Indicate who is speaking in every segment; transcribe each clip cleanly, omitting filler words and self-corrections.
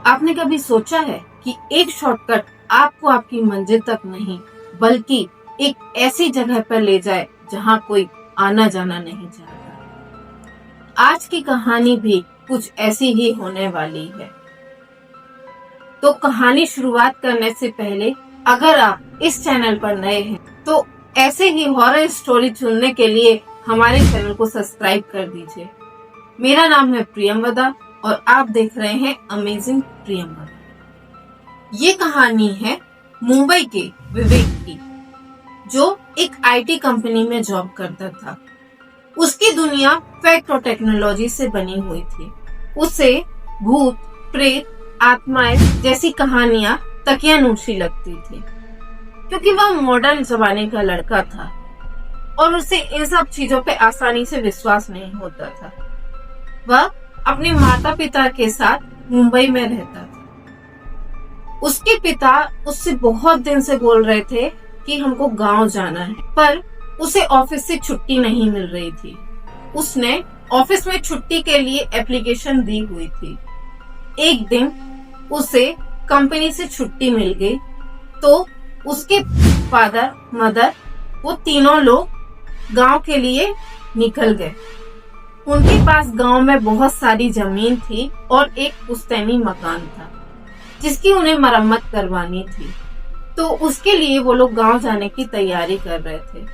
Speaker 1: आपने कभी सोचा है कि एक शॉर्टकट आपको आपकी मंजिल तक नहीं बल्कि एक ऐसी जगह पर ले जाए जहां कोई आना जाना नहीं चाहता। आज की कहानी भी कुछ ऐसी ही होने वाली है। तो कहानी शुरुआत करने से पहले अगर आप इस चैनल पर नए हैं तो ऐसे ही हॉरर स्टोरी सुनने के लिए हमारे चैनल को सब्सक्राइब कर दीजिए। मेरा नाम है प्रियंवदा और आप देख रहे हैं अमेजिंग प्रियंवदा। ये कहानी है मुंबई के विवेक की, जो एक आईटी कंपनी में जॉब करता था। उसकी दुनिया फैक्ट और टेक्नोलॉजी से बनी हुई थी। उसे भूत, प्रेत, आत्माएं जैसी कहानियां तकियानुशी लगती थी, क्योंकि वह मॉडर्न जमाने का लड़का था और उसे इन सब चीजों पे आसानी से विश्वास नहीं होता था। वह अपने माता पिता के साथ मुंबई में रहता था। उसके पिता उससे बहुत दिन से बोल रहे थे कि हमको गांव जाना है, पर उसे ऑफिस से छुट्टी नहीं मिल रही थी। उसने ऑफिस में छुट्टी के लिए एप्लीकेशन दी हुई थी। एक दिन उसे कंपनी से छुट्टी मिल गई तो उसके फादर, मदर, वो तीनों लोग गांव के लिए निकल गए। उनके पास गांव में बहुत सारी जमीन थी और एक पुश्तैनी मकान था जिसकी उन्हें मरम्मत करवानी थी। तो उसके लिए वो लोग गांव जाने की तैयारी कर रहे थे।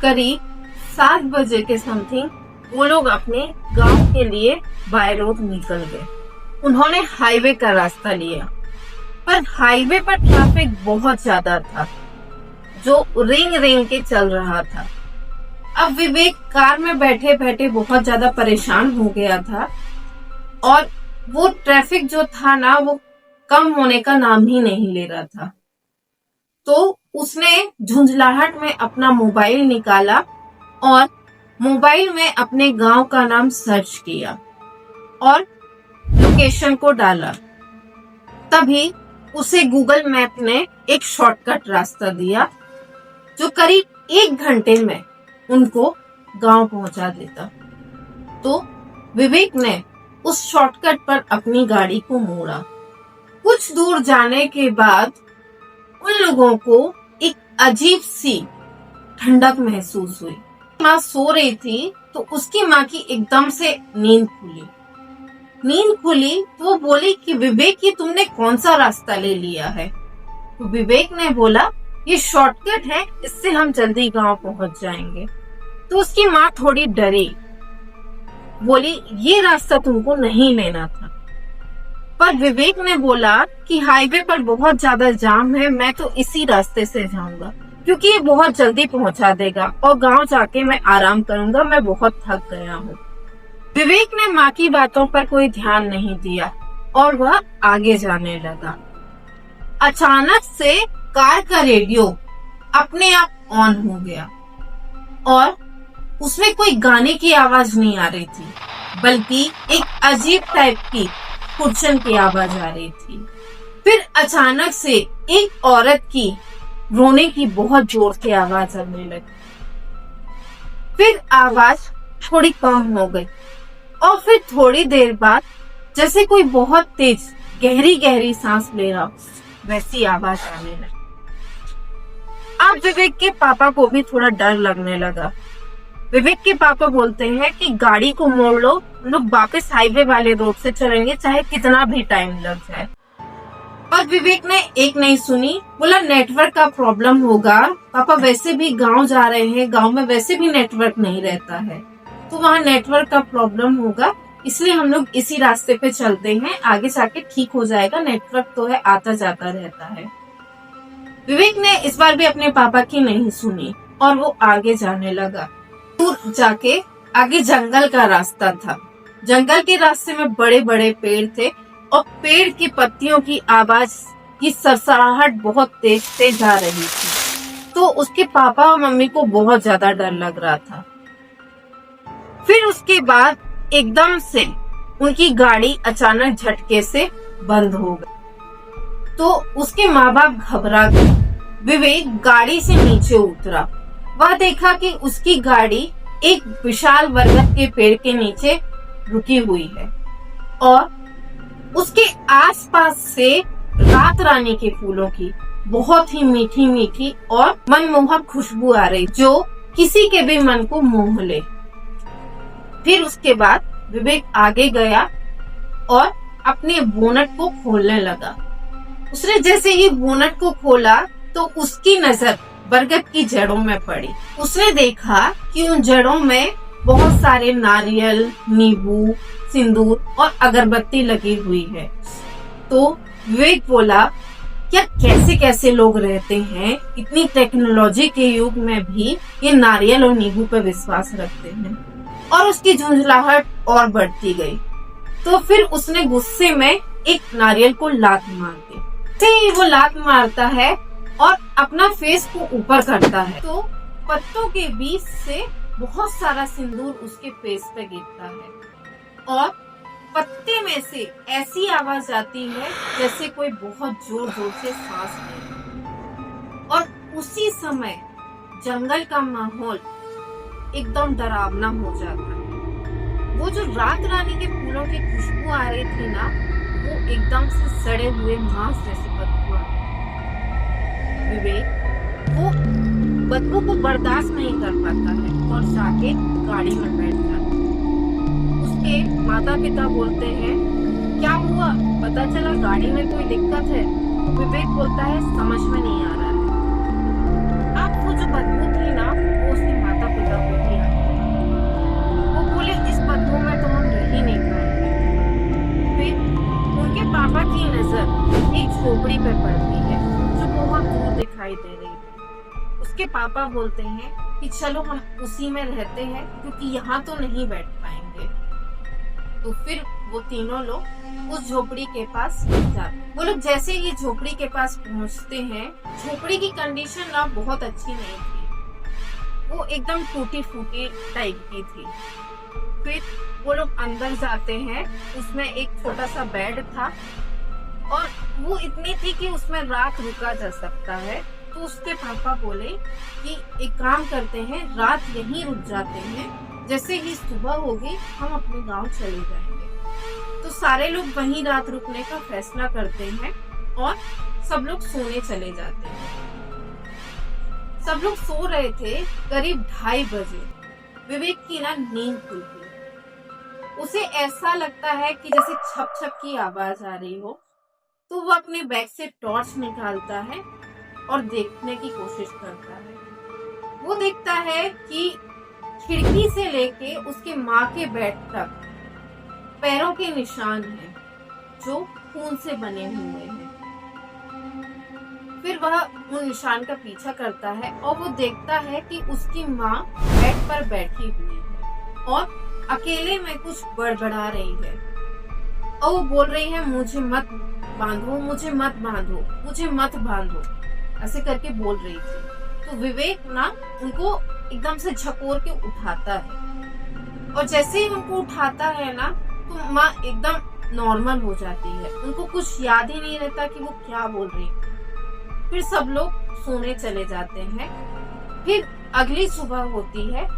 Speaker 1: करीब 7 बजे के समथिंग वो लोग अपने गांव के लिए बाय रोड निकल गए। उन्होंने हाईवे का रास्ता लिया, पर हाईवे पर ट्रैफिक बहुत ज्यादा था जो रेंग रेंग के चल रहा था। अब विवेक कार में बैठे बैठे बहुत ज्यादा परेशान हो गया था और वो ट्रैफिक जो था ना, वो कम होने का नाम ही नहीं ले रहा था। तो उसने झुंझलाहट में अपना मोबाइल निकाला और मोबाइल में अपने गांव का नाम सर्च किया और लोकेशन को डाला। तभी उसे गूगल मैप ने एक शॉर्टकट रास्ता दिया जो करीब 1 घंटे में उनको गांव पहुंचा देता। तो विवेक ने उस शॉर्टकट पर अपनी गाड़ी को मोड़ा। कुछ दूर जाने के बाद उन लोगों को एक अजीब सी ठंडक महसूस हुई। माँ सो रही थी तो उसकी माँ की एकदम से नींद खुली तो वो बोली कि विवेक, ये तुमने कौन सा रास्ता ले लिया है? तो विवेक ने बोला, ये शॉर्टकट है, इससे हम जल्दी गांव पहुंच जाएंगे। तो उसकी माँ थोड़ी डरी, बोली ये रास्ता तुमको नहीं लेना था। पर विवेक ने बोला कि हाईवे पर बहुत ज्यादा जाम है, मैं तो इसी रास्ते से जाऊंगा क्योंकि ये बहुत जल्दी पहुंचा देगा और गांव जाके मैं आराम करूंगा, मैं बहुत थक गया हूँ। विवेक ने माँ की बातों पर कोई ध्यान नहीं दिया और वह आगे जाने लगा। अचानक से कार का रेडियो अपने आप ऑन हो गया और उसमें कोई गाने की आवाज नहीं आ रही थी, बल्कि एक अजीब टाइप की कुर्चन की आवाज आ रही थी। फिर अचानक से एक औरत की रोने की बहुत जोर से आवाज आने लगी। फिर आवाज थोड़ी कम हो गई और फिर थोड़ी देर बाद जैसे कोई बहुत तेज गहरी गहरी सांस ले रहा वैसी आवाज आने लगी। अब विवेक के पापा को भी थोड़ा डर लगने लगा। विवेक के पापा बोलते हैं कि गाड़ी को मोड़ लो, लोग वापस हाईवे वाले रोड से चलेंगे चाहे कितना भी टाइम लग जाए। पर विवेक ने एक नहीं सुनी, बोला नेटवर्क का प्रॉब्लम होगा, पापा वैसे भी गांव जा रहे हैं, गांव में वैसे भी नेटवर्क नहीं रहता है, तो वहाँ नेटवर्क का प्रॉब्लम होगा, इसलिए हम लोग इसी रास्ते पे चलते हैं, आगे जाके ठीक हो जाएगा, नेटवर्क तो है, आता जाता रहता है। विवेक ने इस बार भी अपने पापा की नहीं सुनी और वो आगे जाने लगा। दूर जाके आगे जंगल का रास्ता था। जंगल के रास्ते में बड़े बड़े पेड़ थे और पेड़ की पत्तियों की आवाज की सरसराहट बहुत तेज से जा रही थी। तो उसके पापा और मम्मी को बहुत ज्यादा डर लग रहा था। फिर उसके बाद एकदम से उनकी गाड़ी अचानक झटके से बंद हो गई। तो उसके माँ बाप घबरा गए। विवेक गाड़ी से नीचे उतरा। वह देखा कि उसकी गाड़ी एक विशाल बरगद के पेड़ के नीचे रुकी हुई है और उसके आसपास से रात रानी के फूलों की बहुत ही मीठी मीठी और मनमोहक खुशबू आ रही, जो किसी के भी मन को मोह ले। फिर उसके बाद विवेक आगे गया और अपने बोनट को खोलने लगा। उसने जैसे ही बोनट को खोला तो उसकी नजर बरगद की जड़ों में पड़ी। उसने देखा कि उन जड़ों में बहुत सारे नारियल, नींबू, सिंदूर और अगरबत्ती लगी हुई है। तो विवेक बोला, क्या कैसे कैसे लोग रहते हैं, इतनी टेक्नोलॉजी के युग में भी ये नारियल और नींबू पे विश्वास रखते हैं। और उसकी झुंझलाहट और बढ़ती गई। तो फिर उसने गुस्से में एक नारियल को लात मार दी। ही वो लात मारता है और अपना फेस को ऊपर करता है, तो पत्तों के बीच से बहुत सारा सिंदूर उसके फेस पे गिरता है और पत्ते में से ऐसी आवाज आती है जैसे कोई बहुत जोर जोर से सांस ले। और उसी समय जंगल का माहौल एकदम डरावना हो जाता है। वो जो रात रानी के फूलों की खुशबू आ रही थी ना, वो एकदम से सड़े हुए मांस जैसी बदबू आ रही। विवेक वो बदबू को बर्दाश्त नहीं कर पाता है और जाके गाड़ी में बैठ जाता है। उसके माता पिता बोलते हैं, क्या हुआ, पता चला गाड़ी में कोई दिक्कत है? विवेक बोलता है, समझ में नहीं आ रहा है। अब वो जो बदबू थी ना, वो उसके माता पिता को भी आई। वो बोले, इस बदबू में तो हम रह ही नहीं पाएंगे। फिर उनके पापा की नजर एक झोपड़ी पे पड़ती है जो बहुत दूर दिखाई दे रही है। उसके पापा बोलते हैं कि चलो हम उसी में रहते हैं, क्योंकि यहाँ तो नहीं बैठ पाएंगे। तो फिर वो तीनों लोग उस झोपड़ी के पास जाते। वो लोग जैसे ही झोपड़ी के पास पहुंचते हैं, झोपड़ी की कंडीशन ना बहुत अच्छी नहीं थी, वो एकदम टूटी फूटी टाइप की थी। फिर वो लोग अंदर जाते हैं, उसमें एक छोटा सा बेड था और वो इतनी थी कि उसमें रात रुका जा सकता है। तो उसके पापा बोले कि एक काम करते हैं, रात यहीं रुक जाते हैं, जैसे ही सुबह होगी हम अपने गांव चले जाएंगे। तो सारे लोग वहीं रात रुकने का फैसला करते हैं और सब लोग सोने चले जाते हैं। सब लोग सो रहे थे। करीब 2:30 बजे विवेक की ना नींद खुलती। उसे ऐसा लगता है कि जैसे छप छप की आवाज आ रही हो। तो वो अपने बैग से टॉर्च निकालता है और देखने की कोशिश करता है। वो देखता है कि खिड़की से लेके उसके माँ के बेड तक पैरों के निशान हैं जो खून से बने हुए हैं। फिर वह उन निशान का पीछा करता है और वो देखता है कि उसकी माँ बेड पर बैठी हुई है और अकेले में कुछ बड़बड़ा रही है और वो बोल रही है, मुझे मत बांधो, मुझे मत बांधो, मुझे मत बांधो, ऐसे करके बोल रही थी। तो विवेक ना उनको एकदम से झकोर के उठाता है और जैसे ही उनको उठाता है ना, तो माँ एकदम नॉर्मल हो जाती है। उनको कुछ याद ही नहीं रहता कि वो क्या बोल रही। फिर सब लोग सोने चले जाते हैं। फिर अगली सुबह होती है।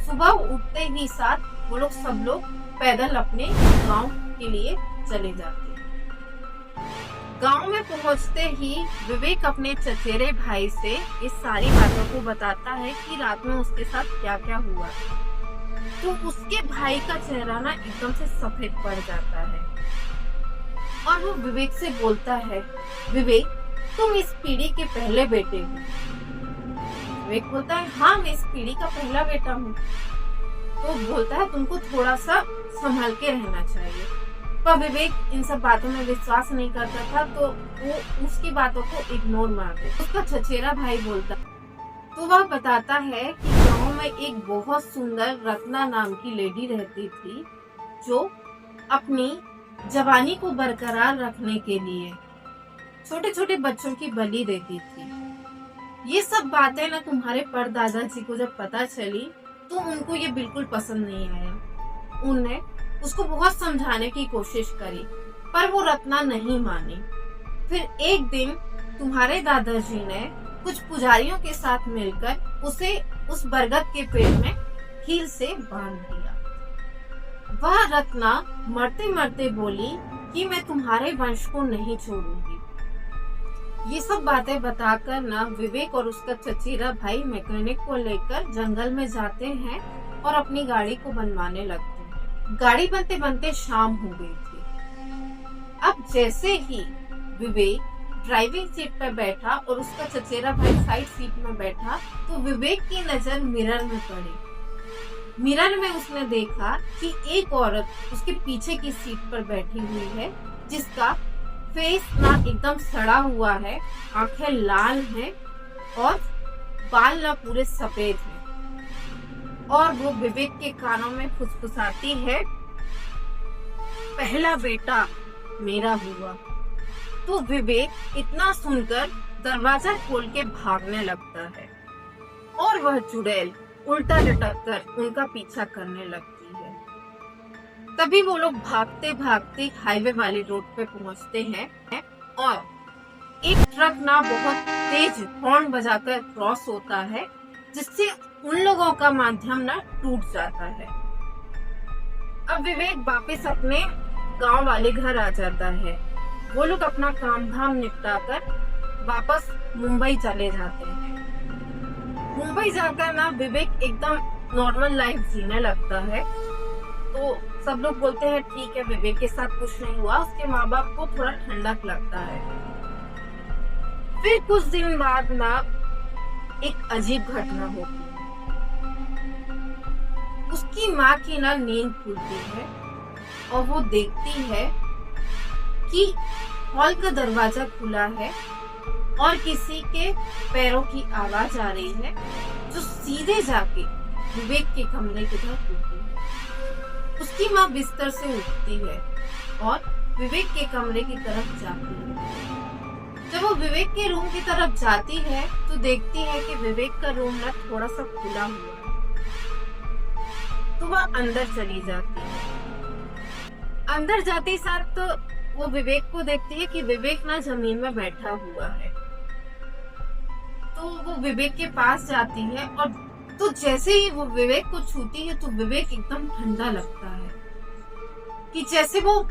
Speaker 1: सुबह उठते ही साथ वो लोग सब लोग पैदल अपने गांव के लिए चले जाते हैं। गांव में पहुंचते ही विवेक अपने चचेरे भाई से इस सारी बातों को बताता है कि रात में उसके साथ क्या क्या हुआ। तो उसके भाई का चेहरा ना एकदम से सफेद पड़ जाता है और वो विवेक से बोलता है, विवेक तुम इस पीढ़ी के पहले बेटे हो। विवेक बोलता है, हाँ मैं इस पीढ़ी का पहला बेटा हूँ। तो बोलता है, तुमको थोड़ा सा संभल के रहना चाहिए। पर विवेक इन सब बातों में विश्वास नहीं करता था, तो वो उसकी बातों को इग्नोर मार दे। उसका चचेरा भाई बोलता, तो वह बताता है कि गांव में एक बहुत सुंदर रत्ना नाम की लेडी रहती थी जो अपनी जवानी को बरकरार रखने के लिए छोटे छोटे बच्चों की बलि देती थी। ये सब बातें ना तुम्हारे परदादा जी को जब पता चली तो उनको ये बिल्कुल पसंद नहीं आया। उनने उसको बहुत समझाने की कोशिश करी पर वो रत्ना नहीं मानी। फिर एक दिन तुम्हारे दादाजी ने कुछ पुजारियों के साथ मिलकर उसे उस बरगद के पेड़ में कील से बांध दिया। वह रत्ना मरते मरते बोली कि मैं तुम्हारे वंश को नहीं छोड़ूंगी। ये सब बातें बताकर ना विवेक और उसका चचेरा भाई मैकेनिक को लेकर जंगल में जाते हैं और अपनी गाड़ी को बनवाने लगते हैं। गाड़ी बनते बनते शाम हो गई थी। अब जैसे ही विवेक ड्राइविंग सीट पर बैठा और उसका चचेरा भाई साइड सीट में बैठा, तो विवेक की नजर मिरर में पड़ी। मिरर में उसने देखा कि एक औरत उसके पीछे की सीट पर बैठी हुई है, जिसका फेस ना एकदम सड़ा हुआ है, आंखें लाल हैं और बाल ना पूरे सफेद हैं। और वो विवेक के कानों में फुसफुसाती है, पहला बेटा मेरा हुआ। तो विवेक इतना सुनकर दरवाजा खोल के भागने लगता है और वह चुड़ैल उल्टा लटक कर उनका पीछा करने लगती है। तभी वो लोग भागते भागते हाईवे वाली रोड पे पहुंचते हैं और एक ट्रक ना बहुत तेज हॉर्न बजाकर क्रॉस होता है, जिससे उन लोगों का माध्यम ना टूट जाता है। अब विवेक वापस अपने गांव वाले घर आ जाता है। वो लोग अपना काम धाम निपटा कर वापस मुंबई चले जाते हैं। मुंबई जाकर ना विवेक एकदम नॉर्मल लाइफ जीने लगता है। तो सब लोग बोलते हैं ठीक है, विवेक के साथ कुछ नहीं हुआ। उसके माँ बाप को थोड़ा ठंडक लगता है। फिर कुछ दिन बाद ना एक अजीब घटना होती है। उसकी माँ की ना नींद खुलती है और वो देखती है कि हॉल का दरवाजा खुला है और किसी के पैरों की आवाज आ रही है, जो सीधे जाके विवेक के कमरे की तरफ उठती है। उसकी माँ बिस्तर से उठती है और विवेक के कमरे की तरफ जाती है। जब वो विवेक के रूम की तरफ जाती है तो देखती है कि विवेक का रूम ना थोड़ा सा खुला हुआ है। तो वह अंदर चली जाती है। अंदर जाते ही साथ तो वो विवेक को देखती है कि विवेक ना जमीन में बैठा हुआ है। तो वो विवेक के पास जाती है और तो जैसे ही वो विवेक को छूती है तो विवेक एकदम ठंडा लगता है, कि जैसे वो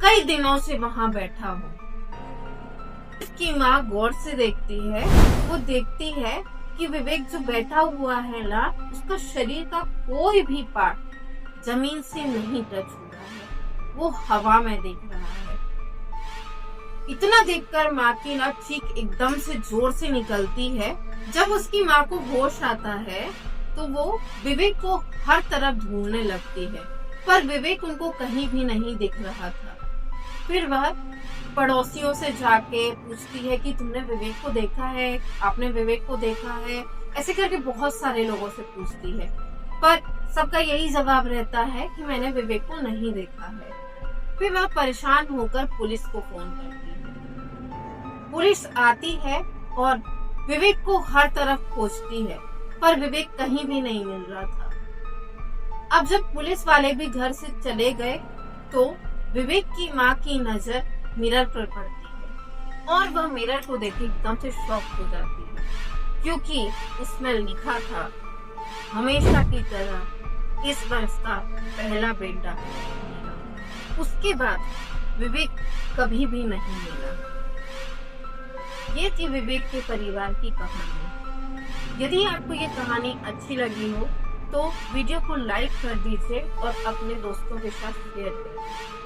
Speaker 1: कई दिनों से वहां बैठा हो। उसकी माँ गौर से देखती है। वो देखती है कि विवेक जो बैठा हुआ है ना, उसका शरीर का कोई भी पार्ट जमीन से नहीं टच हुआ है, वो हवा में दिख रहा है। इतना देखकर माँ की ना चीख एकदम से जोर से निकलती है। जब उसकी माँ को होश आता है तो वो विवेक को हर तरफ ढूंढने लगती है, पर विवेक उनको कहीं भी नहीं दिख रहा था। फिर वह पड़ोसियों से जाके पूछती है कि तुमने विवेक को देखा है, आपने विवेक को देखा है, ऐसे करके बहुत सारे लोगों से पूछती है, पर सबका यही जवाब रहता है कि मैंने विवेक को नहीं देखा है। फिर वह परेशान होकर पुलिस को फोन करती है। पुलिस आती है और विवेक को हर तरफ खोजती है, पर विवेक कहीं भी नहीं मिल रहा था। अब जब पुलिस वाले भी घर से चले गए तो विवेक की माँ की नजर मिरर पर पड़ती है और वह मिरर को देख एकदम से शॉक हो जाती है, क्योंकि उसमें लिखा था, हमेशा की तरह इस वर्ष का पहला बेटा मेरा। उसके बाद विवेक कभी भी नहीं मिला। ये थी विवेक के परिवार की कहानी। यदि आपको ये कहानी अच्छी लगी हो तो वीडियो को लाइक कर दीजिए और अपने दोस्तों के साथ शेयर करें।